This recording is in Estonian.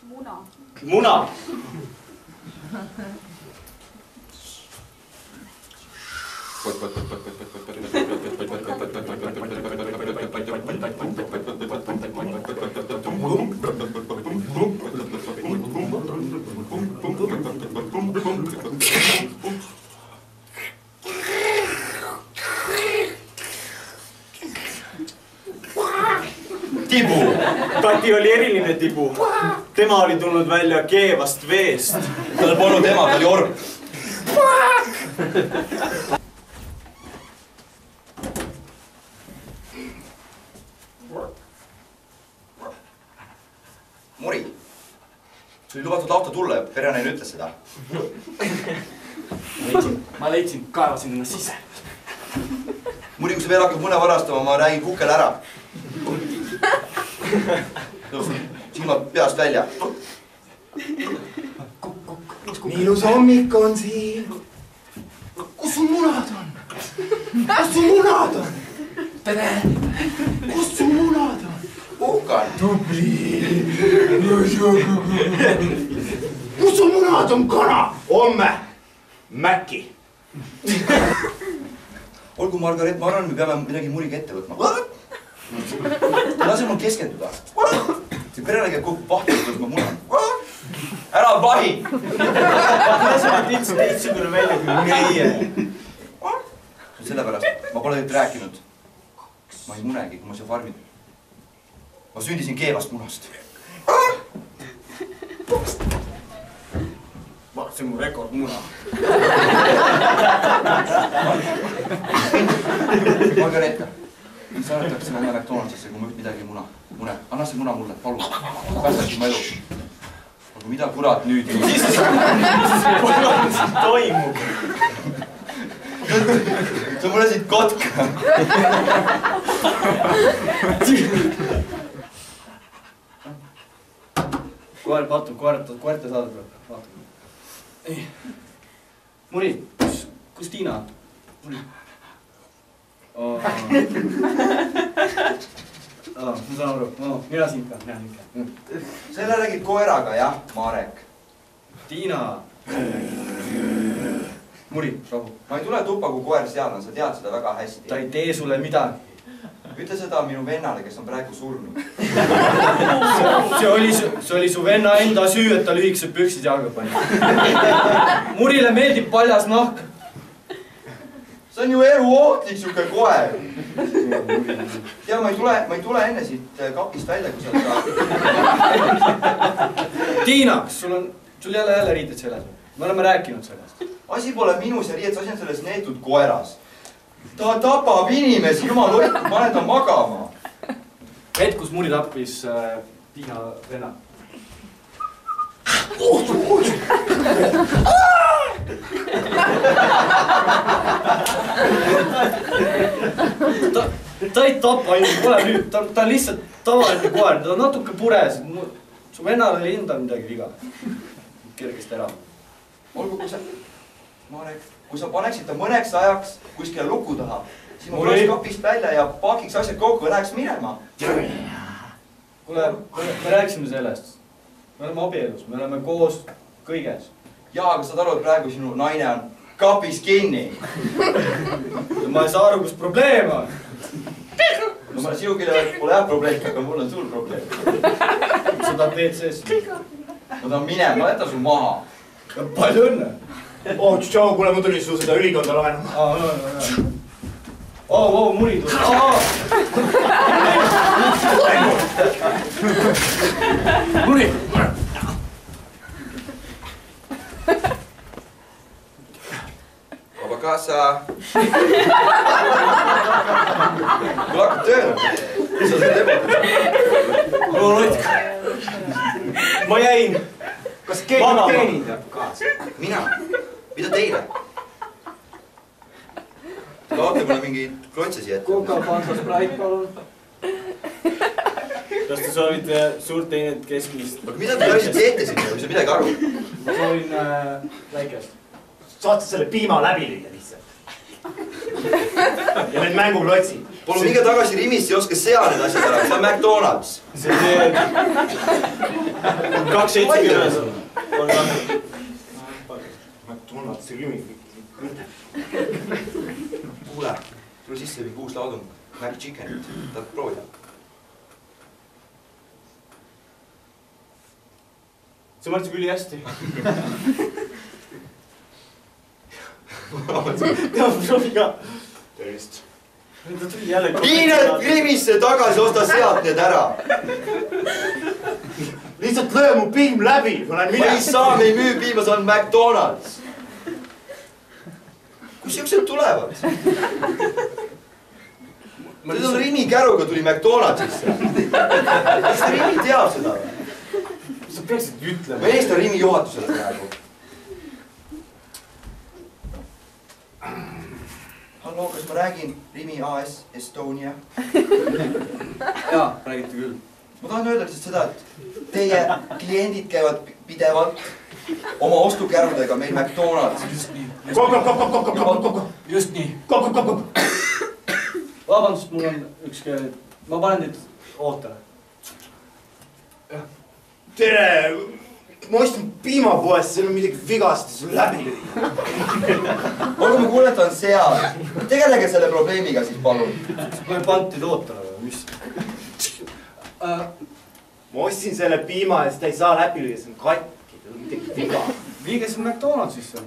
Muna. Muna. Tibu. Kati oli eriline tibu. Tema oli tulnud välja keevast veest. Tal polnud ema, ta oli orb. Muri, sul oli lubatud auto tulla ja perenaine ütles seda. Ma leidsin, kaevasin ennast sisse. Muri, kui sa veel hakkad mune varastama, ma räägin kukele ära. Silmad peast välja. Nii ilus hommik on siin. Kus su munad on? Kus su munad on? Tere! Kus su munad on? Uhkan. Tubli! Kus su munad on, kana? Homme! Mäkki! Olgu, Margaret, ma arvan, me peame midagi Muriga ette võtma. Lase mul keskenduda. See perenaine käib kogu pahti, kus ma muna. Ära vahi! Lase ma teistsugune välja kui meie. Sellepärast, ma pole teilt rääkinud. Ma ei munegi, kui ma siia farmid. Ma sündisin keevast munast. See on mu rekordmuna. Margareta, mind saadetakse enne McDonaldsisse, kui ma midagi muna. Anna see muna mulle, palun. Päästaks ma elu. Aga mida kurat nüüd? Toimub. Sa mulle siit kotka. Koer patub, koerte saada tuleb. Ei. Muri, kus Tiina on? Muri. Ma saan aru, mina sind ka. Selle räägid koeraga, jah, Marek. Tiina. Muri, rahu. Ma ei tule tuppa, kui koer seal on, sa tead seda väga hästi. Ta ei tee sulle midagi. Ütle seda minu vennale, kes on praegu surnud. See oli su venna enda süü, et ta lühikesed püksid jalga pani. Murile meeldib paljas nahk. See on ju eluohtlik siuke koer. Tea, ma ei tule enne siit kapist välja, kui sa saad. Tiina, kas sul jälle riited seljas? Me oleme rääkinud sellest. Asi pole minus ja riiet, asi on selles neetud koeras. Ta tapab inimesi, jumal hoidku, pane ta magama. Hetk, kus Muri tappis Tiina venna. Ta ei tapa ainult, pole nüüd, ta on lihtsalt tavaline koer, ta on natuke pures. Su vennal oli endal midagi viga. Kergesti ära. Olgu, Marek, kui sa paneksid ta mõneks ajaks kuskile luku taha, siis ma tuleks kapist välja ja pakiks asjad kokku ja läheks minema. Kuule, me rääkisime sellest. Me oleme abielus, me oleme koos kõiges. Jaa, aga saad aru, et praegu sinu naine on kapis kinni. Ma ei saa aru, kus probleem on. No ma sinu küll pole jah probleem, aga mul on suur probleem. Sa tahad WC-sse? Ma tahan minema, jäta su maha. Palju õnne. Tšau, kuule, ma tulin su seda ülikonda laenama. Muri tuli. Muri! Vaba kassa. Mul hakkab tööle. Mis sa seda teeb? Mul on otk. Ma jäin. Kas keegi teenindab kaasa? Mina? Mida teile? Te kaote mulle mingeid klotse siia ette. Coca, Fanta, Sprite, palun. Kas te soovite suurt teinet keskmist? Aga mida te päriselt teete siin, kui sa midagi aru? Ma soovin väikest. Saad selle piima läbi lüüa lihtsalt. Ja need mänguklotsid. palun minge tagasi Rimisse ja oska sea need asjad ära, see on McDonalds. See on 270. McDonaldsi Rimi. Kuule, tule sisse mingi uus laadung. McChickenit, tahad proovida? See mõtles küll hästi. Tead, proovi ka. Tervist. Ta tuli jälle... Vii need Rimisse tagasi, osta sealt need ära. Lihtsalt löö mu piim läbi, ma lähen Ma ei saa, me ei müü piima, see on McDonalds. Kus siuksed tulevad? See on Rimi käruga tuli McDonaldsisse. Kas Rimi teab seda või? Sa peaksid ütlema. Ma helistan Rimi juhatusele praegu. Hallo, kas ma räägin Rimi AS Estonia? Jaa, räägite küll. Ma tahan öelda lihtsalt seda, et teie kliendid käivad pidevalt oma ostukärudega meil McDonalds. Just nii. Just nii. Vabandust, mul on üks kell. Ma panen teid ootele. Tere! Ma ostsin piimapoest, seal on midagi vigasti, sul läbi lõi. Olgu ma kuuletan seal. Tegelege selle probleemiga siis palun. Ma ei pannud teid ootele või mis? Ma ostsin selle piima ja seda ei saa läbi lüüa, see on katki, tal on midagi viga. Viige see McDonaldsisse.